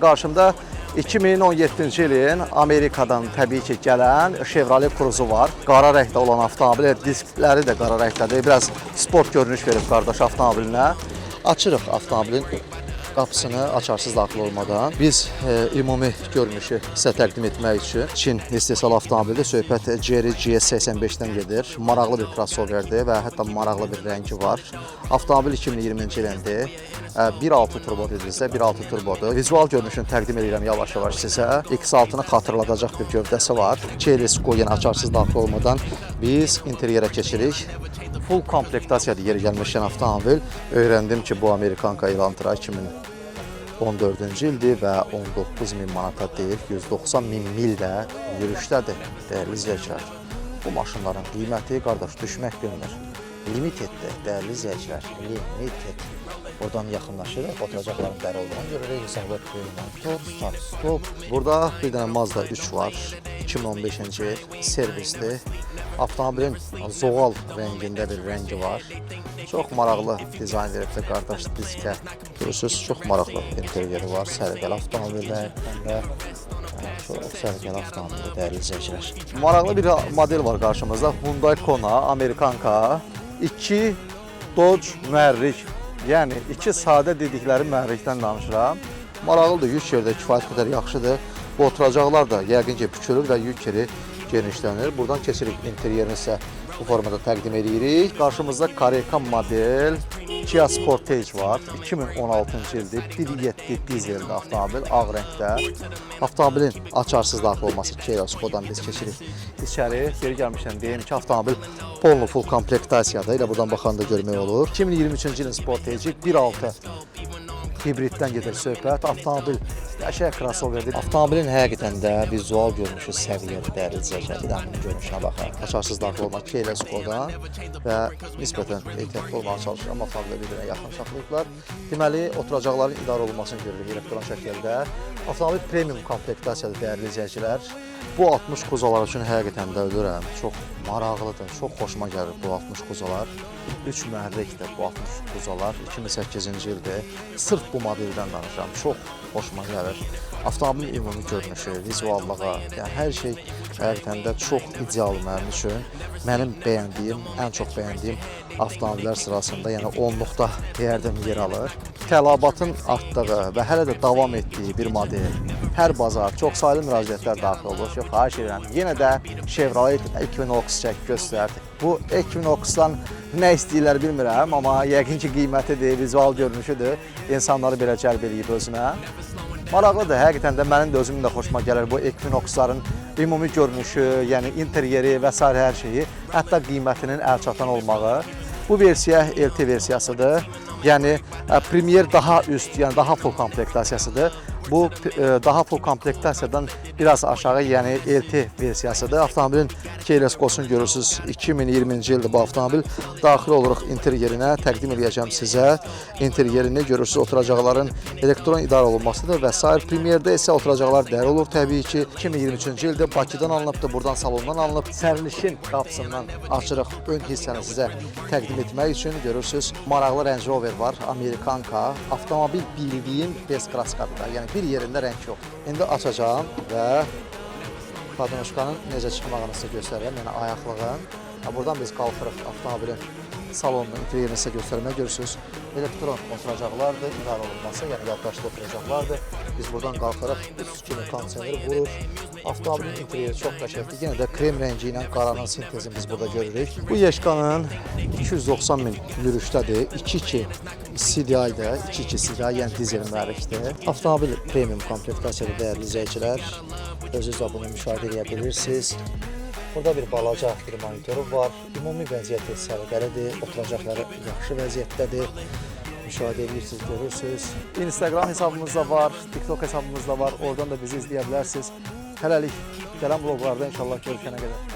Qarşımda 2017-ci ilin Amerikadan təbii ki gələn Chevrolet Cruze var. Qara rəngdə olan avtomobil, diskləri də qara rəngdədir. Biraz sport görünüş verib qardaş avtomobilinə. Açırıq avtomobilin qapısını açarsız daxil olmadan. Biz ümumi görünüşü sizə təqdim etmək üçün Çin istehsal avtomobildə söhbət Chery GS85-dən gedir. Maraqlı bir crossoverdir və hətta maraqlı bir rəngi var. Avtomobil 2020-ci ilindir. 1.6 turbo dedinizsə, 1.6 turbodur. Vizual görünüşünü təqdim edirəm yavaş-yavaş sizə. X6-nı xatırladacaq bir gövdəsi var. Keyless-Go yenə açarsız daxil olmadan biz interyerə keçirik. Full komplektasiyadır yeri gəlmişkən avtomobil. Öyrəndim ki, bu Amerikanka Elantra 2014-cü ildir və 19.000 manata deyil, 190.000 mil də yürüşdədir, dəyərli izləyicilər. Bu maşınların qiyməti, qardaş, düşmək bilmir. Limiteddir, dəyərli izləyicilər, limited. Oradan yaxınlaşırıq, oturacaqların dəri olduğunu görürük, hesablat böyüyünən stop. Burada bir dənə Mazda 3 var, 2015-ci il, servisdir. Avtomobilin zoğal rəngində bir rəngi var. Çox maraqlı dizayn veribdir, qardaş, diskə. Görürsünüz, çox maraqlı interyeri var, səliqəli avtomobillər. Çox səliqəli avtomobildir, dəyərli izləyicilər. Maraqlı bir model var qarşımızda, Hyundai Kona, Amerikanka, 2 Dodge mühərrik. Yəni, 2 sadə dedikləri mühərrikdən danışıram. Maraqlıdır, yük yeri də kifayət qədər yaxşıdır. Bu oturacaqlar da yəqin ki, bükülür və yük yeri genişlənir. Buradan keçirik, interyerini sizə bu formada təqdim edirik. Qarşımızda Kareka model Kia Sportage var. 2016-cı ildir, 1.7 dizelli avtomobil, ağ rəngdə. Avtomobilin açarsız daxil olması Keyless-Go-dan biz keçirik içəri. Geri gəlmişdən deyim ki, avtomobil full komplektasiyadır. Elə buradan baxanda görmək olur. 2023-cü ilin Sportage 1.6 hibriddən gedir söhbət. Avtomobil qəşəng crossoverdir. Avtomobilin həqiqətən də vizual görünüşü səviyyəli, dəyərli izləyicilər. Bir dənə görünüşünə baxaq. Açarsız daxil olmaq Keyless-Go-dan və nisbətən ehtiyatlı olmağa çalışır, amma avtomobili bir-birinə yaxın saxlayıblar. Deməli, oturacaqların idarə olunmasını görürük elektron şəkildə. Avtomobil premium komplektasiyadır, dəyərli izləyicilər. Bu 60 kuzalar üçün həqiqətən də ölürəm. Çox maraqlıdır, çox xoşuma gəlir bu 60 kuzalar. 3 mühərrikdir bu 60 kuzalar. 2008-ci ildir. Sırf bu modeldən danışıram. Çox xoşuma gəlir. Avtomobilin ümumi görünüşü, vizuallığı, yəni hər şey həqiqətən də çox ideal mənim üçün. Mənim bəyəndiyim, ən çox bəyəndiyim avtomobillər sırasında, yəni 10-luqda deyərdim yer alır. Tələbatın artdığı və hələ də davam etdiyi bir model. Hər bazar çox saylı müraciətlər daxil olur. Xahiş edirəm, yenə də Chevrolet Equinox çək göstərdi. Bu Equinox-dan nə istəyirlər bilmirəm, amma yəqin ki, qiymətidir, vizual görünüşüdür. İnsanları belə cəlb edib özünə. Maraqlıdır, həqiqətən də mənim də özümün də xoşuma gəlir bu Equinox-ların ümumi görünüşü, yəni interyeri və s. hər şeyi, hətta qiymətinin əlçatan olmağı. Bu versiya LT versiyasıdır, yəni Premier daha üst, yəni daha full komplektasiyasyıdır. Bu daha full komplektasiyadan biraz aşağı, yəni LT versiyasıdır. Avtomobilin Keyless-Go-sunu görürsünüz, 2020-ci ildir bu avtomobil. Daxil oluruq interyerinə, təqdim edəcəm sizə. İnteryerini görürsünüz, oturacaqların elektron idarə olunmasıdır və s. Premierdə isə oturacaqlar dəri olur təbii ki. 2023-cü ildə Bakıdan alınıbdır, buradan salondan alınıb. Sərnişin qapısından açırıq ön hissəni sizə təqdim etmək üçün. Görürsünüz, maraqlı Range Rover var, Amerikanka. Avtomobil bildiyim B-kraskadır, yəni bir yerində rəng yox. İndi açacağım və Padnoşkanın necə çıxmağını sizə göstərirəm, yəni ayaqlığın. Buradan biz qalxırıq avtomobilin salonunu, interyerini sizə göstərmək görürsünüz. Elektron oturacaqlardır, idarə olunması, yəni yaddaşlı oturacaqlardır. Biz buradan qalxırıq, üst kimi kondisioneri vurur. Avtomobilin interyeri çox qəşəngdir. Yenə də krem rəngi ilə qaranın sintezini biz burada görürük. Bu Yeşkanın 290.000 yürüşdədir. 2.2 CDI-də, 2.2 CDI, yəni dizel mühərrikdir. Avtomobil premium komplektasiyadır, dəyərli izləyicilər. Özünüz də bunu müşahidə edə bilirsiniz. Burada bir balaca bir monitoru var. Ümumi vəziyyəti səliqəlidir, oturacaqları yaxşı vəziyyətdədir. Müşahidə edirsiniz, görürsünüz. Instagram hesabımız da var, TikTok hesabımız da var. Oradan da bizi izləyə bilərsiniz. Hələlik gələn vloglarda inşallah görüşənə qədər.